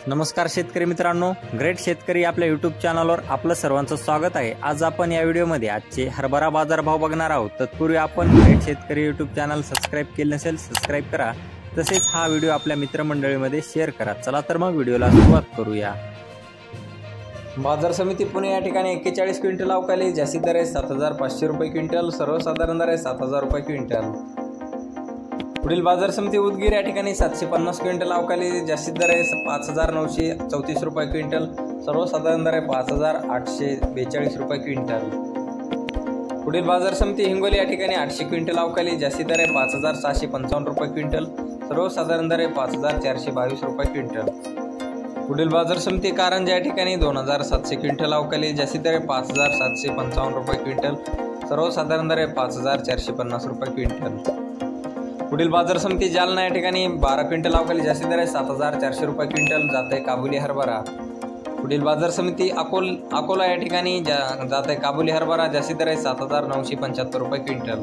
नमस्कार शेतकरी मित्रांनो, ग्रेट शेतकरी आपल्या यूट्यूब चॅनलवर आपलं सर्वांचं स्वागत आहे। आज आपण या व्हिडिओमध्ये आजचे हरभरा बाजारभाव बघणार आहोत। तत्पूर्वी आपण ग्रेट शेतकरी यूट्यूब चॅनल सबस्क्राइब केले नसेल सबस्क्राइब करा, तसेच हा व्हिडिओ आपल्या मित्रमंडळीमध्ये शेअर करा। चला तर मग व्हिडिओला सुरुवात करूया। बाजार समिती पुणे या ठिकाणी 41 क्विंटल अवकाली, जास्तीत दर आहे 7500 रुपये क्विंटल, सर्वसाधारण दर आहे 7000 रुपये क्विंटल। पुढील बाजार समिती उदगीर या ठिकाणी 750 क्विंटल अवकाली, जास्तीत दर आहे 5934 रुपये क्विंटल, सर्वसाधारण दर आहे 5842 रुपये क्विंटल। पुढील बाजार समिती हिंगोली या ठिकाणी 800 क्विंटल अवकाली, जास्तीत दर आहे 5655 रुपये क्विंटल, सर्वसाधारण दर आहे 5422 रुपये क्विंटल। पुढील बाजार समिती कारंजा या ठिकाणी 2700 क्विंटल अवकाली, जास्तीत दर आहे 5755 रुपये क्विंटल, सर्वसाधारण दर आहे 5450 रुपये क्विंटल। पुढील बाजार समिती जालना या ठिकाणी 12 क्विंटल अवकाली, जास्तीत दर आहे 7400 रुपये क्विंटल, जात आहे काबुली हरभरा। पुढील बाजार समिती अकोला या ठिकाणी जात आहे काबुली हरभरा, जास्तीत दर आहे 7975 रुपये क्विंटल।